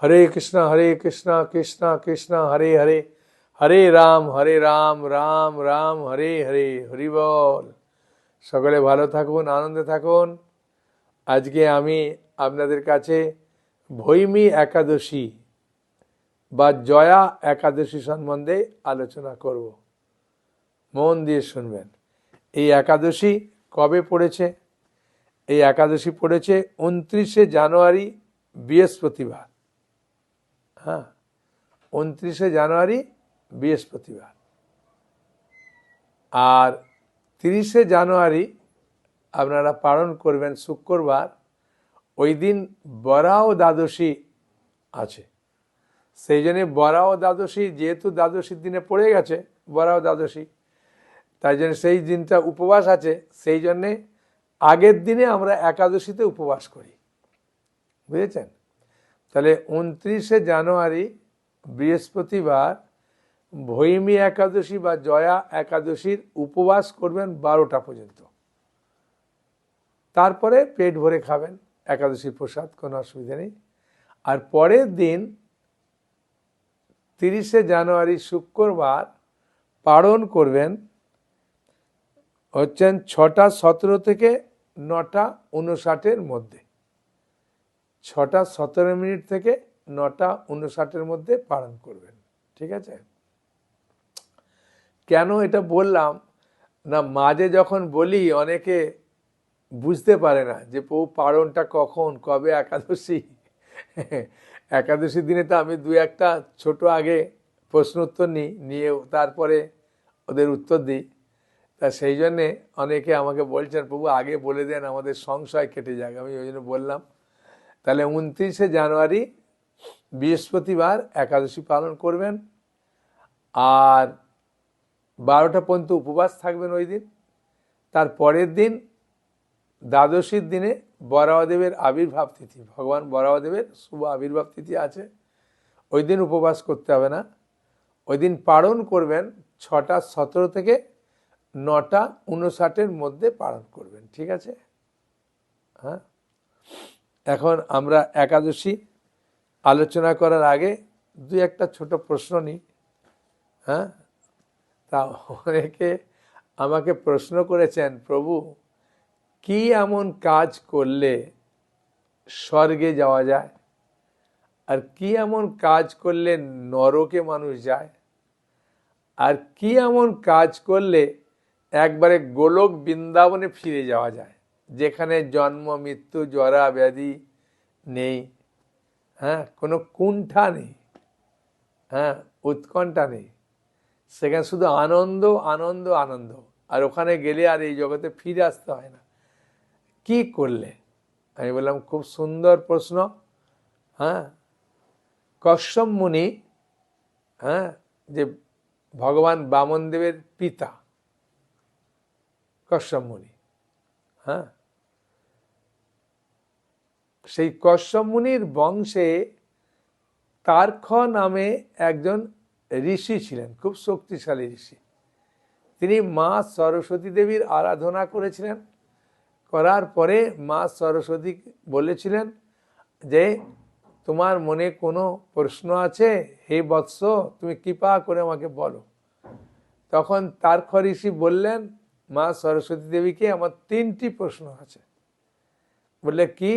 হরে কৃষ্ণ কৃষ্ণ কৃষ্ণ হরে হরে, হরে রাম রাম রাম হরে হরে। হরি বল। সকলে ভালো থাকুন, আনন্দে থাকুন। আজকে আমি আপনাদের কাছে ভৈমী একাদশী বা জয়া একাদশী সম্বন্ধে আলোচনা করব। মন দিয়ে শুনবেন। এই একাদশী কবে পড়েছে? এই একাদশী পড়েছে 29শে জানুয়ারি, বৃহস্পতিবার। হ্যাঁ, 29শে জানুয়ারি বৃহস্পতিবার। আর 30শে জানুয়ারি আপনারা পালন করবেন শুক্রবার। ওই দিন বরাহ দ্বাদশী আছে। সেই জন্যে বরাহ দ্বাদশী, যেহেতু দ্বাদশীর দিনে পড়ে গেছে বরাহ দ্বাদশী, তাই জন্য সেই দিনটা উপবাস আছে। সেই জন্যে আগের দিনে আমরা একাদশীতে উপবাস করি, বুঝেছেন? তাহলে 29শে জানুয়ারি বৃহস্পতিবার ভৈমী একাদশী বা জয়া একাদশীর উপবাস করবেন 12টা পর্যন্ত। তারপরে পেট ভরে খাবেন একাদশীর প্রসাদ, কোনো অসুবিধা নেই। আর পরের দিন 30শে জানুয়ারি শুক্রবার পালন করবেন হচ্ছেন 6টা 17 থেকে 9টা 59 মধ্যে। 6টা 17 মিনিট থেকে 9টা 59 মধ্যে পালন করবেন, ঠিক আছে? কেন এটা বললাম না, মাঝে যখন বলি অনেকে বুঝতে পারে না যে প্রভু পালনটা কখন, কবে একাদশী। একাদশীর দিনে তো আমি দু একটা ছোট আগে প্রশ্ন উত্তর নিয়ে তারপরে ওদের উত্তর দিই। তা সেই জন্যে অনেকে আমাকে বলছেন প্রভু আগে বলে দেন, আমাদের সংশয় কেটে যাক। আমি ওই জন্য বললাম। তাহলে 29শে জানুয়ারি বৃহস্পতিবার একাদশী পালন করবেন। আর 12টা পর্যন্ত উপবাস থাকবেন ওই দিন। তার পরের দিন দ্বাদশীর দিনে বরাহদেবের আবির্ভাব তিথি, ভগবান বরাহদেবের শুভ আবির্ভাব তিথি আছে। ওই দিন উপবাস করতে হবে না। ওই দিন পালন করবেন 6টা 17 থেকে 9টা 59 মধ্যে পালন করবেন, ঠিক আছে? হ্যাঁ, এখন আমরা একাদশী আলোচনা করার আগে দু একটা ছোট প্রশ্ন নিই। হ্যাঁ, তা অনেকে আমাকে প্রশ্ন করেছেন প্রভু কি এমন কাজ করলে স্বর্গে যাওয়া যায়, আর কি এমন কাজ করলে নরকে মানুষ যায়, আর কি এমন কাজ করলে একবারে গোলক বৃন্দাবনে ফিরে যাওয়া যায়, যেখানে জন্ম মৃত্যু জরা ব্যাধি নেই, হ্যাঁ, কোনো কুণ্ঠা নেই, হ্যাঁ, উৎকণ্ঠা নেই, সেখানে শুধু আনন্দ আনন্দ আনন্দ। আর ওখানে গেলে আর এই জগতে ফিরে আসতে হয় না। কি করলে? আমি বললাম খুব সুন্দর প্রশ্ন। হ্যাঁ, কশ্যপ মুনি, হ্যাঁ, যে ভগবান বামনদেবের পিতা কশ্যপ মুনি, হ্যাঁ, সেই কশ্যপ মুনির বংশে তার্ক্ষ নামে একজন ঋষি ছিলেন, খুব শক্তিশালী ঋষি। তিনি মা সরস্বতী দেবীর আরাধনা করেছিলেন। করার পরে মা সরস্বতী বলেছিলেন যে তোমার মনে কোনো প্রশ্ন আছে, হে বৎস, তুমি কৃপা করে আমাকে বলো। তখন তার্ক্ষ ঋষি বললেন মা সরস্বতী দেবীকে, আমার 3টি প্রশ্ন আছে। বলে কি?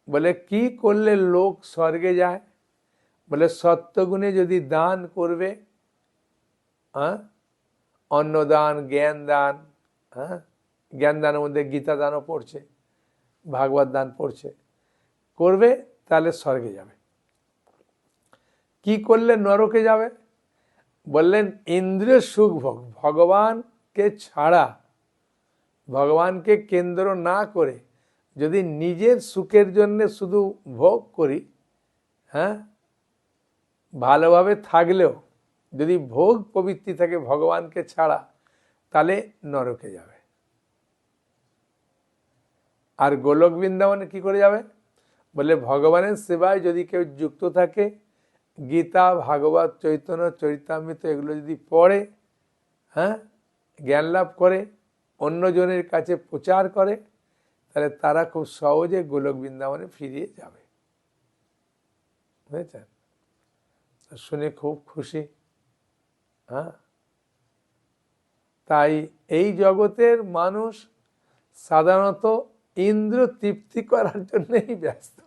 বলে কি করলে লোক স্বর্গে যায়? বলে সত্যগুণে যদি দান করবে, হ্যাঁ, অন্নদান, জ্ঞান দান, হ্যাঁ, জ্ঞান দানের মধ্যে গীতা দানও পড়ছে, ভাগবত দান পড়ছে, করবে তাহলে স্বর্গে যাবে। কি করলে নরকে যাবে? বললেন ইন্দ্রিয় সুখ ভোগ, ভগবানকে ছাড়া, ভগবানকে কেন্দ্র না করে যদি নিজের সুখের জন্য শুধু ভোগ করি, হ্যাঁ, ভালোভাবে থাকলেও যদি ভোগ প্রবৃত্তি থাকে ভগবানকে ছাড়া, তাহলে নরকে যাবে। আর গোলক বৃন্দাবনে কি করে যাবে? বলে ভগবানের সেবায় যদি কেউ যুক্ত থাকে, গীতা, ভাগবত, চৈতন্য চরিতামৃত এগুলো যদি পড়ে, হ্যাঁ, জ্ঞান লাভ করে, অন্যজনের কাছে প্রচার করে, তাহলে তারা খুব সহজে গোলক বৃন্দাবনে ফিরে যাবে। বুঝেছেন? শুনে খুব খুশি। হ্যাঁ, তাই এই জগতের মানুষ সাধারণত ইন্দ্র তৃপ্তি করার জন্যই ব্যস্ত।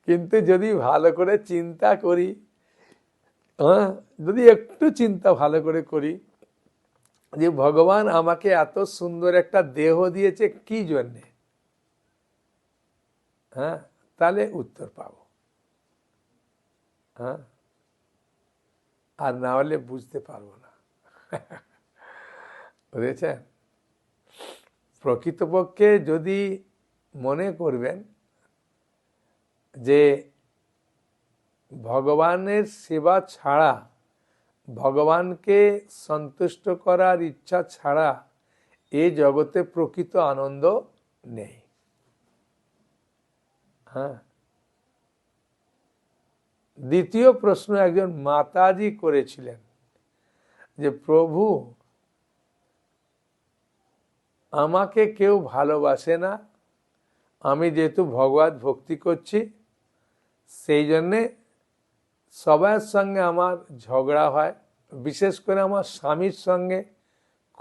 কিন্তু যদি ভালো করে চিন্তা করি, হ্যাঁ, যদি একটু চিন্তা ভালো করে করি যে ভগবান আমাকে এত সুন্দর একটা দেহ দিয়েছে কি জন্যে, হ্যাঁ, তাহলে উত্তর পাবো। হ্যাঁ, আর না হলে বুঝতে পারবো না। বুঝেছেন? প্রকৃতপক্ষে যদি মনে করবেন যে ভগবানের সেবা ছাড়া, ভগবানকে সন্তুষ্ট করার ইচ্ছা ছাড়া এ জগতে প্রকৃত আনন্দ নেই। হ্যাঁ, দ্বিতীয় প্রশ্ন একজন মাতাজি করেছিলেন যে প্রভু, আমাকে কেউ ভালোবাসে না, আমি যেহেতু ভগবত ভক্তি করছি সেই জন্যে সবার সঙ্গে আমার ঝগড়া হয়, বিশেষ করে আমার স্বামীর সঙ্গে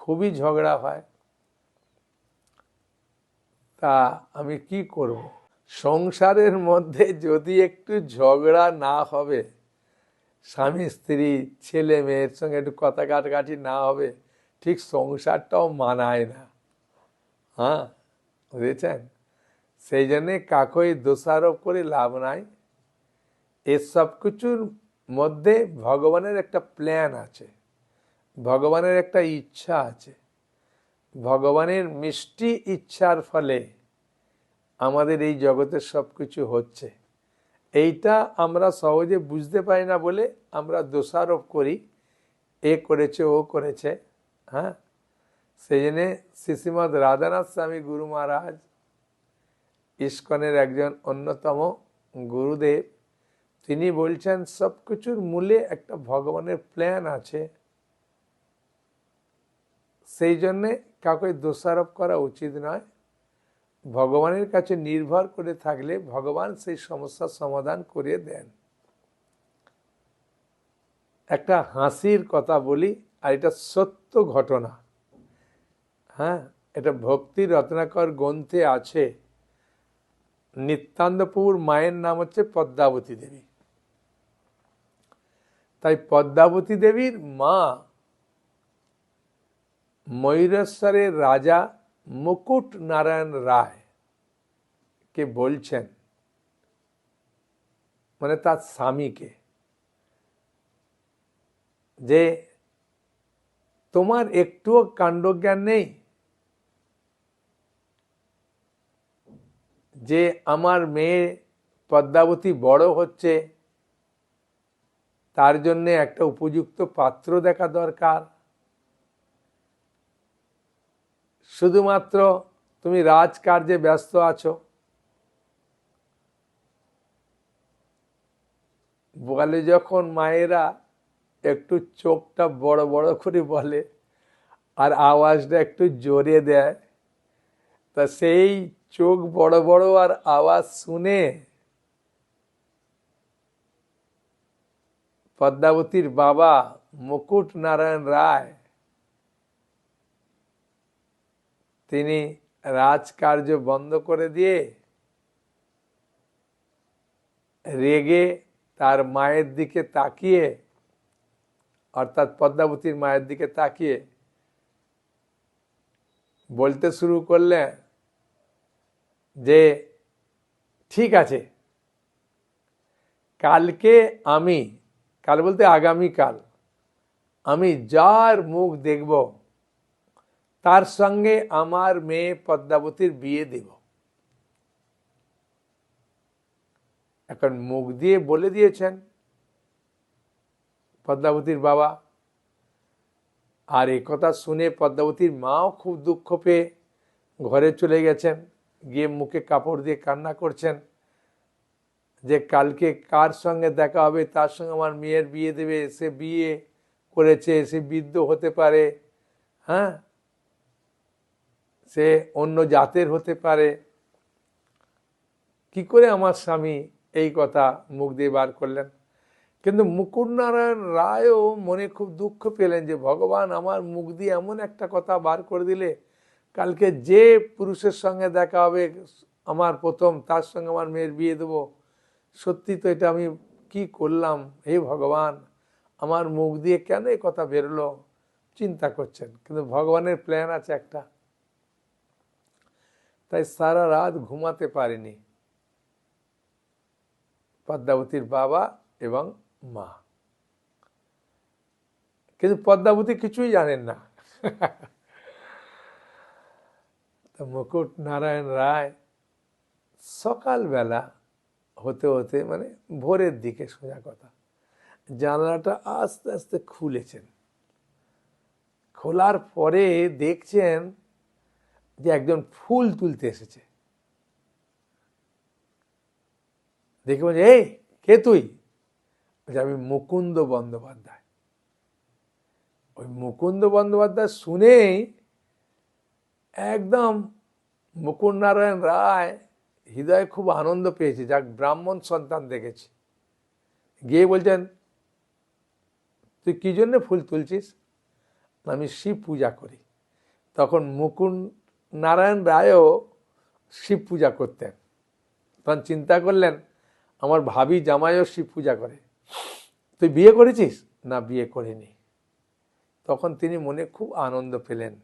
খুবই ঝগড়া হয়, তা আমি কি করব? সংসারের মধ্যে যদি একটু ঝগড়া না হবে, স্বামী স্ত্রী ছেলে মেয়ের সঙ্গে একটু কথা কাটাকাটি না হবে, ঠিক সংসারটাও মানায় না। হ্যাঁ, বুঝেছেন? সেই জন্যে কাকই দোষারোপ করে লাভ নাই। এর সব কিছুর মধ্যে ভগবানের একটা প্ল্যান আছে, ভগবানের একটা ইচ্ছা আছে। ভগবানের মিষ্টি ইচ্ছার ফলে আমাদের এই জগতের সব কিছু হচ্ছে। এইটা আমরা সহজে বুঝতে পারি না বলে আমরা দোষারোপ করি, এ করেছে ও করেছে। হ্যাঁ, সেই জন্যে শ্রীশ্রীমৎ রাধানাথ স্বামী গুরু মহারাজ, ইস্কনের একজন অন্যতম গুরুদেব, তিনি বলছেন সব কিছুর মূলে একটা ভগবানের প্ল্যান আছে। সেই জন্যে কাউকে দোষারোপ করা উচিত নয়। ভগবানের কাছে নির্ভর করে থাকলে ভগবান সেই সমস্যার সমাধান করে দেন। একটা হাসির কথা বলি, আর এটা সত্য ঘটনা। হ্যাঁ, এটা ভক্তি রত্নাকর গ্রন্থে আছে। নিত্যানন্দপুর মায়ের নাম হচ্ছে পদ্মাবতী দেবী। তাই পদ্মাবতী দেবীর মা ময়ূরেশ্বরের রাজা মুকুট নারায়ণ রায় কে বলছেন, মানে তার স্বামীকে, যে তোমার একটুও কাণ্ডজ্ঞান নেই যে আমার মেয়ে পদ্মাবতী বড় হচ্ছে, তার জন্য একটা উপযুক্ত পাত্র দেখা দরকার। শুধুমাত্র তুমি রাজকার্যে ব্যস্ত আছো। বলে যখন মায়েরা একটু চোখটা বড় বড় করে বলে আর আওয়াজটা একটু জোরে দেয়, তা সেই চোখ বড় বড় আর আওয়াজ শুনে পদ্মাবতীর বাবা মুকুট নারায়ণ রায় তিনি রাজকার্য বন্ধ করে দিয়ে রেগে তার মায়ের দিকে তাকিয়ে, অর্থাৎ পদ্মাবতীর মায়ের দিকে তাকিয়ে বলতে শুরু করলেন যে ঠিক আছে, কালকে আমি, কাল বলতে আগামীকাল, আমি যার মুখ দেখব তার সঙ্গে আমার মেয়ে পদ্মাবতীর বিয়ে দেব। এখন মুখ দিয়ে বলে দিয়েছেন পদ্মাবতীর বাবা। আর এই কথা শুনে পদ্মাবতীর মাও খুব দুঃখ পেয়ে ঘরে চলে গেছেন, গিয়ে মুখে কাপড় দিয়ে কান্না করছেন যে কালকে কার সঙ্গে দেখা হবে, তার সঙ্গে আমার মেয়ের বিয়ে দেবে, সে বিয়ে করেছে, সে বৃদ্ধ হতে পারে, হ্যাঁ, সে অন্য জাতের হতে পারে, কি করে আমার স্বামী এই কথা মুখ দিয়ে বার করলেন। কিন্তু মুকুটনারায়ণ রায়ও মনে খুব দুঃখ পেলেন যে ভগবান আমার মুখ দিয়ে এমন একটা কথা বার করে দিলে, কালকে যে পুরুষের সঙ্গে দেখা হবে আমার প্রথম, তার সঙ্গে আমার মেয়ের বিয়ে দেবো। সত্যি তো এটা আমি কি করলাম, হে ভগবান আমার মুখ দিয়ে কেন এই কথা বেরোলো, চিন্তা করছেন। কিন্তু ভগবানের প্ল্যান আছে একটা। তাই সারা রাত ঘুমাতে পারেনি পদ্মাবতীর বাবা এবং মা। কিন্তু পদ্মাবতী কিছুই জানেন না। তো মুকুট নারায়ণ রায় সকালবেলা হতে হতে, মানে ভোরের দিকে সোজা কথা, জানলাটা আস্তে আস্তে খুলেছেন। খোলার পরে দেখছেন যে একজন ফুল তুলতে এসেছে। দেখে বলছে, এই কে তুই? আমি মুকুন্দ বন্দ্যোপাধ্যায়। ওই মুকুন্দ বন্দ্যোপাধ্যায় শুনেই একদম মুকুট নারায়ণ রায় হৃদয়ে খুব আনন্দ পেয়েছে, যাক ব্রাহ্মণ সন্তান দেখেছি। গিয়ে বলছেন, তুই কি জন্য ফুল তুলছিস? আমি শিব পূজা করি। তখন মুকুট নারায়ণ রায়ও শিব পূজা করতেন। তখন চিন্তা করলেন, আমার ভাবি জামাইও শিব পূজা করে, তুই বিয়ে করেছিস? না, বিয়ে করিনি। তখন তিনি মনে খুব আনন্দ পেলেন,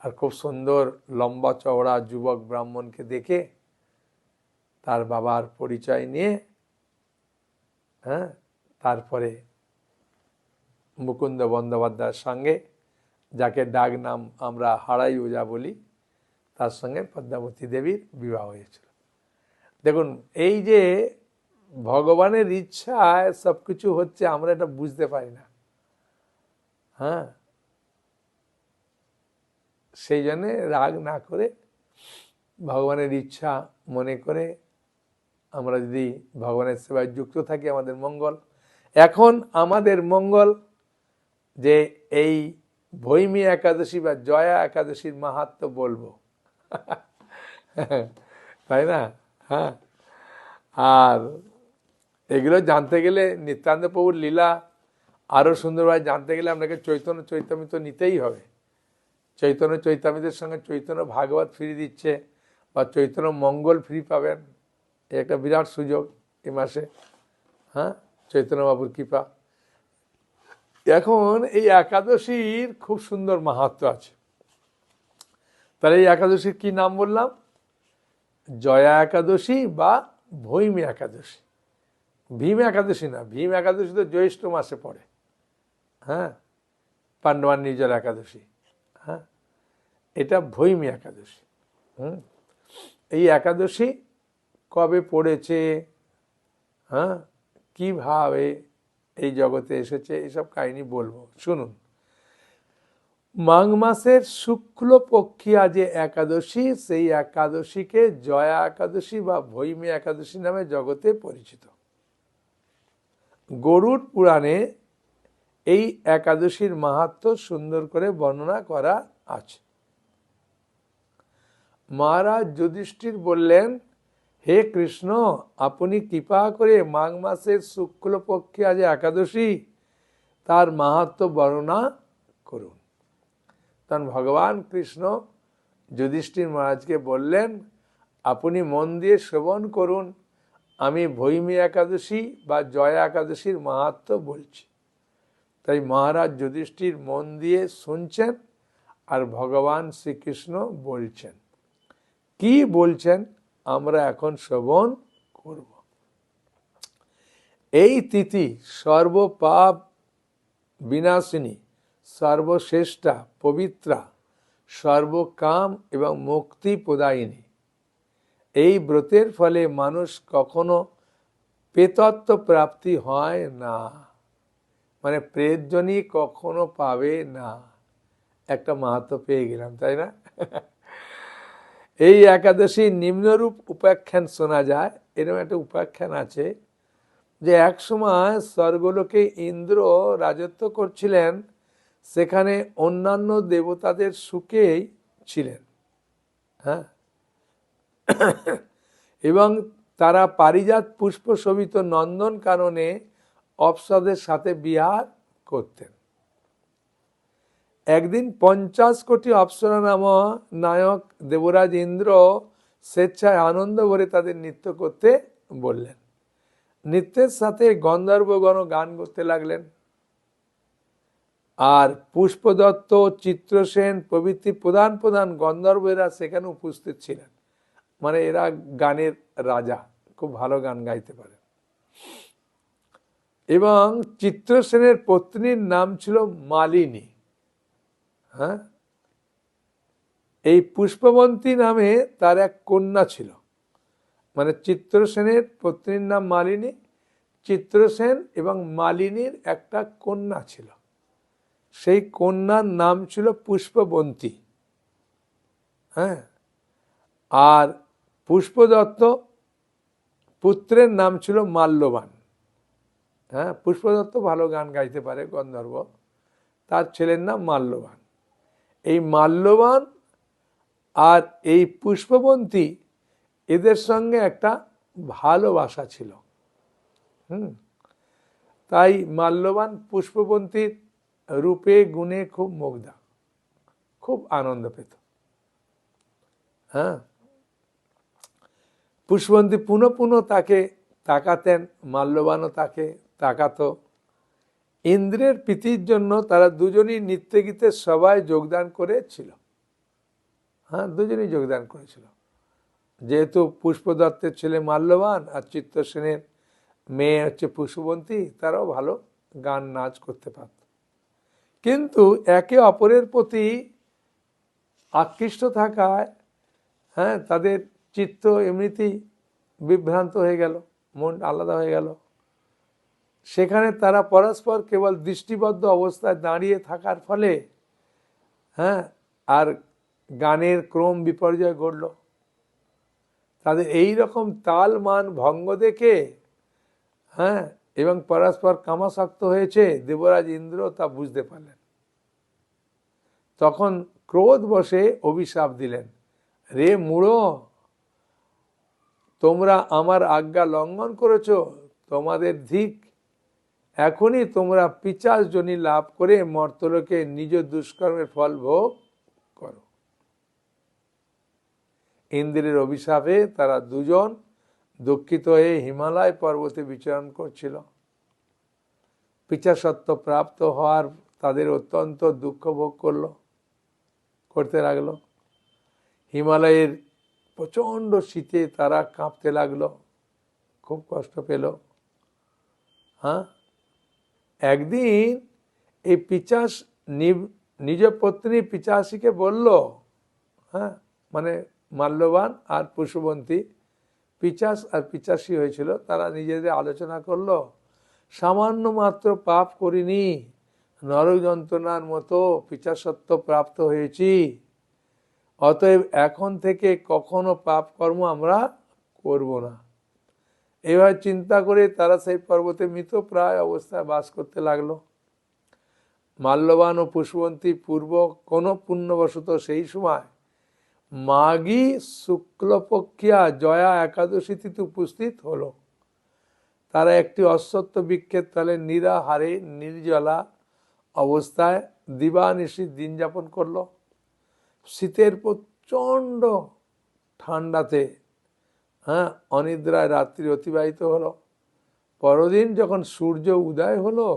আর খুব সুন্দর লম্বা চওড়া যুবক ব্রাহ্মণকে দেখে তার বাবার পরিচয় নিয়ে, তারপরে মুকুন্দ বন্দ্যোপাধ্যায়ের সঙ্গে, যাকে ডাক নাম আমরা হারাই ওজা বলি, তার সঙ্গে পদ্মাবতী দেবীর বিবাহ হয়েছিল। দেখুন, এই যে ভগবানের ইচ্ছায় সবকিছু হচ্ছে, আমরা এটা বুঝতে পারি না। সেই জন্যে রাগ না করে ভগবানের ইচ্ছা মনে করে আমরা যদি ভগবানের সেবায় যুক্ত থাকি, আমাদের মঙ্গল। এখন আমাদের মঙ্গল যে এই ভৈমী একাদশী বা জয়া একাদশীর মাহাত্ম্য বলবো, তাই না? আর এগুলো জানতে গেলে নিত্যানন্দ প্রভুর লীলা আরো সুন্দরভাবে জানতে গেলে আপনাকে চৈতন্য চৈতামৃত নিতেই হবে। চৈতন্য চৈতামৃতের সঙ্গে চৈতন্য ভাগবত ফ্রি দিচ্ছে, বা চৈতন্য মঙ্গল ফ্রি পাবেন। একটা বিরাট সুযোগ এ মাসে, চৈতন্য বাবুর কৃপা। এখন এই একাদশীর খুব সুন্দর মাহাত্ম্য আছে। তাহলে এই একাদশীর কি নাম বললাম? জয়া একাদশী বা ভৈমী একাদশী। ভীম একাদশী না, ভীম একাদশী তো জ্যৈষ্ঠ মাসে পড়ে। পাণ্ডবান নির্জর একাদশী। এটা ভৈমী একাদশী। এই একাদশী কবে পড়েছে, কিভাবে এই জগতে এসেছে, এইসব কাহিনী বলবো, শুনুন। মাঘ মাসের শুক্লপক্ষিয়া যে একাদশী, সেই একাদশীকে জয়া একাদশী বা ভৈমী একাদশী নামে জগতে পরিচিত। গরুড় পুরাণে এই একাদশীর মাহাত্ম্য সুন্দর করে বর্ণনা করা আছে। মহারাজ যুধিষ্ঠির বললেন, হে কৃষ্ণ, আপনি কৃপা করে মাঘ মাসের শুক্লপক্ষিয়া যে একাদশী, তার মাহাত্ম্য বর্ণনা করুন। তখন ভগবান কৃষ্ণ যুধিষ্ঠির মহারাজকে বললেন, আপনি মন দিয়ে শ্রবণ করুন, আমি ভৈমী একাদশী বা জয়া একাদশীর মাহাত্ম্য বলছি। তাই মহারাজ যুধিষ্ঠির মন দিয়ে শুনছেন, আর ভগবান শ্রীকৃষ্ণ বলছেন। কি বলছেন আমরা এখন শ্রবণ করব। এই তিথি সর্বপাপ বিনাশিনী, সর্বশ্রেষ্ঠা, পবিত্রা, সর্বকাম এবং মুক্তি প্রদায়িনী। এই ব্রতের ফলে মানুষ কখনো প্রেতত্ব প্রাপ্তি হয় না, মানে প্রেতজনী কখনো পাবে না। একটা মাহাত্ম্য পেয়ে গেলাম, তাই না? এই একাদশী নিম্নরূপ উপাখ্যান শোনা যায়। এরকম একটা উপাখ্যান আছে যে এক সময় স্বর্গলোকে ইন্দ্র রাজত্ব করছিলেন, সেখানে অন্যান্য দেবতাদের সুখেই ছিলেন, এবং তারা পারিজাত পুষ্প শোভিত নন্দন কাননে অপ্সরদের সাথে বিহার করতেন। একদিন 50 কোটি অপ্সরা নায়ক দেবরাজ ইন্দ্র স্বেচ্ছায় আনন্দ ভরে তাদের নৃত্য করতে বললেন। নৃত্যের সাথে গন্ধর্বগণ গান করতে লাগলেন। আর পুষ্পদত্ত, চিত্রসেন প্রভৃতি প্রধান প্রধান গন্ধর্বেরা সেখানে উপস্থিত ছিলেন। মানে এরা গানের রাজা, খুব ভালো গান গাইতে পারে। এবং চিত্রসেনের পত্নীর নাম ছিল মালিনী। হ্যাঁ, এই পুষ্পবন্তী নামে তার এক কন্যা ছিল। মানে চিত্রসেনের পত্নীর নাম মালিনী, চিত্রসেন এবং মালিনীর একটা কন্যা ছিল, সেই কন্যার নাম ছিল পুষ্পবন্তী। হ্যাঁ, আর পুষ্পদত্ত পুত্রের নাম ছিল মাল্যবান। হ্যাঁ, পুষ্পদত্ত ভালো গান গাইতে পারে, গন্ধর্ব, তার ছেলের নাম মাল্যবান। এই মাল্যবান আর এই পুষ্পবন্তী এদের সঙ্গে একটা ভালোবাসা ছিল। তাই মাল্যবান পুষ্পবন্তীর রূপে গুণে খুব মুগ্ধা, খুব আনন্দ পেত। হ্যাঁ, পুষ্পবন্তী পুনঃ পুনঃ তাকে তাকাতেন, মাল্যবানও তাকে তাকাতো। ইন্দ্রের প্রীতির জন্য তারা দুজনই নৃত্য গীতের সভায় যোগদান করেছিল। হ্যাঁ, দুজনেই যোগদান করেছিল। যেহেতু পুষ্পদত্তের ছেলে মাল্যবান আর চিত্রসেনের মেয়ে হচ্ছে পুষ্পবন্তী, তারাও ভালো গান নাচ করতে পারত। কিন্তু একে অপরের প্রতি আকৃষ্ট থাকায় হ্যাঁ তাদের চিত্ত এমনিতেই বিভ্রান্ত হয়ে গেল, মন আলাদা হয়ে গেল। সেখানে তারা পরস্পর কেবল দৃষ্টিবদ্ধ অবস্থায় দাঁড়িয়ে থাকার ফলে হ্যাঁ আর গানের ক্রম বিপর্যয় ঘটল। তাদের এই রকম তাল মান ভঙ্গ দেখে হ্যাঁ এবং পরস্পর কামাসক্ত হয়েছে দেবরাজ ইন্দ্র তা বুঝতে পারলেন। তখন ক্রোধ বশে অভিশাপ দিলেন, রে মূঢ়, তোমরা আমার আজ্ঞা লঙ্ঘন করেছ, তোমাদের ধিক, এখনই তোমরা পিশাচ যোনি লাভ করে মর্তলোকে নিজ দুষ্কর্মের ফল ভোগ করো। ইন্দ্রের অভিশাপে তারা দুজন দুঃখিত হয়ে হিমালয় পর্বতে বিচরণ করছিল। পিশাচত্ব প্রাপ্ত হওয়ার তাদের অত্যন্ত দুঃখ ভোগ করতে লাগলো। হিমালয়ের প্রচণ্ড শীতে তারা কাঁপতে লাগলো, খুব কষ্ট পেল। হ্যাঁ, একদিন এই পিশাচ নিজ পত্নী পিশাচীকে বলল, হ্যাঁ মানে মাল্যবান আর পুষ্পবন্তী পিশাচ আর পিশাচী হয়েছিল, তারা নিজেদের আলোচনা করলো, সামান্য মাত্র পাপ করিনি, নরক যন্ত্রণার মতো পিশাচত্ব প্রাপ্ত হয়েছি, অতএব এখন থেকে কখনো পাপ কর্ম আমরা করব না। এবার চিন্তা করে তারা সেই পর্বতে মৃতপ্রায় অবস্থায় বাস করতে লাগলো। মাল্যবান ও পুষ্পবন্তী পূর্ব কোনো পুণ্যবশত সেই সময় মাঘী শুক্লপক্ষিয়া জয়া একাদশী তিথি উপস্থিত হলো। তারা একটি অশ্বত্থ বৃক্ষের তলে নিরাহারে নির্জলা অবস্থায় দিবানিশি দিন যাপন করলো। শীতের প্রচণ্ড ঠান্ডাতে হ্যাঁ অনিদ্রায় রাত্রি অতিবাহিত হলো। পরদিন যখন সূর্য উদয় হলো,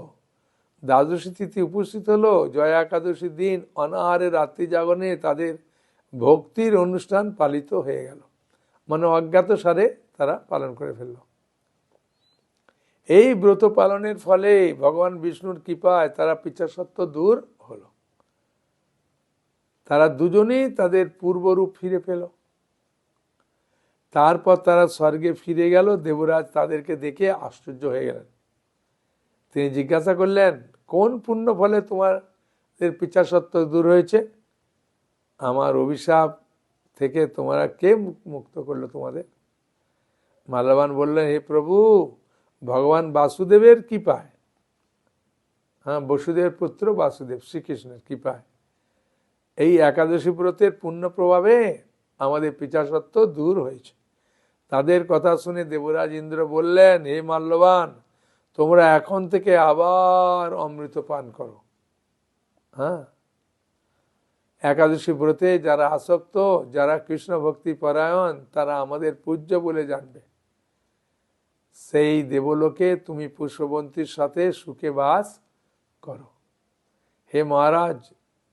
দ্বাদশী তিথি উপস্থিত হলো, জয়া একাদশী দিন অনাহারে রাত্রি জাগরণে তাদের ভক্তির অনুষ্ঠান পালিত হয়ে গেল। মানে অজ্ঞাত সারে তারা পালন করে ফেলল। এই ব্রত পালনের ফলে ভগবান বিষ্ণুর কৃপায় তারা পিশাচত্ব দূর হলো। তারা দুজনেই তাদের পূর্বরূপ ফিরে পেল। তারপর তারা স্বর্গে ফিরে গেল। দেবরাজ তাদেরকে দেখে আশ্চর্য হয়ে গেলেন। তিনি জিজ্ঞাসা করলেন, কোন পুণ্য ফলে তোমাদের পিশাচত্ব দূর হয়েছে? আমার অভিশাপ থেকে তোমরা কে মুক্ত করলো তোমাদের? মাল্যবান বললেন, হে প্রভু, ভগবান বাসুদেবের কৃপায়, হ্যাঁ বসুদেবের পুত্র বাসুদেব শ্রীকৃষ্ণের কৃপায় এই একাদশী ব্রতের পুণ্য প্রভাবে আমাদের পিশাচত্ব দূর হয়েছে। তাদের কথা শুনে দেবরাজ ইন্দ্র বললেন, হে মাল্যবান, তোমরা এখন থেকে আবার অমৃত পান করো। হ্যাঁ, একাদশী ব্রতে যারা আসক্ত, যারা কৃষ্ণ ভক্তি পরায়ণ, তারা আমাদের পূজ্য বলে জানবে। সেই দেবলোকে তুমি পুষ্পবন্তীর সাথে সুখে বাস করো। হে মহারাজ,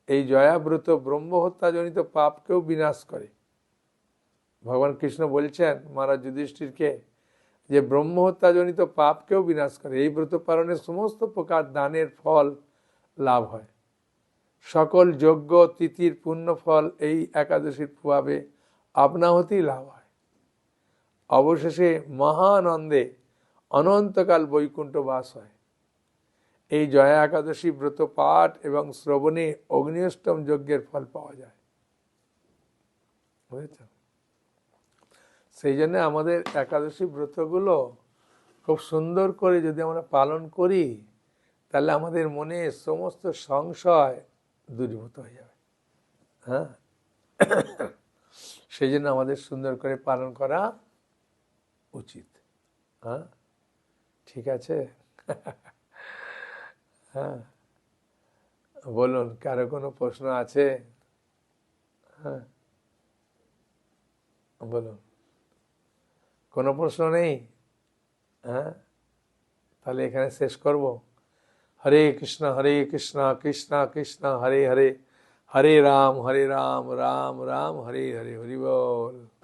এই জয়াব্রত ব্রহ্মহত্যাজনিত পাপকেও বিনাশ করে। ভগবান কৃষ্ণ বলছেন মহারাজ যুধিষ্ঠিরকে যে ব্রহ্মহত্যাজনিত পাপকেও বিনাশ করে। এই ব্রত পালনে সমস্ত প্রকার দানের ফল লাভ হয়। সকল যজ্ঞ তিথির পুণ্য ফল এই একাদশীর প্রভাবে আপনা হতেই লাভ হয়। অবশেষে মহানন্দে অনন্তকাল বৈকুণ্ঠ বাস হয়। এই জয়া একাদশী ব্রত পাঠ এবং শ্রবণে অগ্নিষ্টম যজ্ঞের ফল পাওয়া যায়। বুঝেছ? সেই জন্য আমাদের একাদশী ব্রতগুলো খুব সুন্দর করে যদি আমরা পালন করি, তাহলে আমাদের মনে সমস্ত সংশয় দূরীভূত হয়ে যাবে। হ্যাঁ, সেই জন্য আমাদের সুন্দর করে পালন করা উচিত। হ্যাঁ, ঠিক আছে। হ্যাঁ, বলুন, কারো কোনো প্রশ্ন আছে? হ্যাঁ, বলুন। কোনো প্রশ্ন নেই? হ্যাঁ, তাহলে এখানে শেষ করব। হরে কৃষ্ণ কৃষ্ণ কৃষ্ণ হরে হরে, হরে রাম রাম রাম হরে হরে, হরি বল।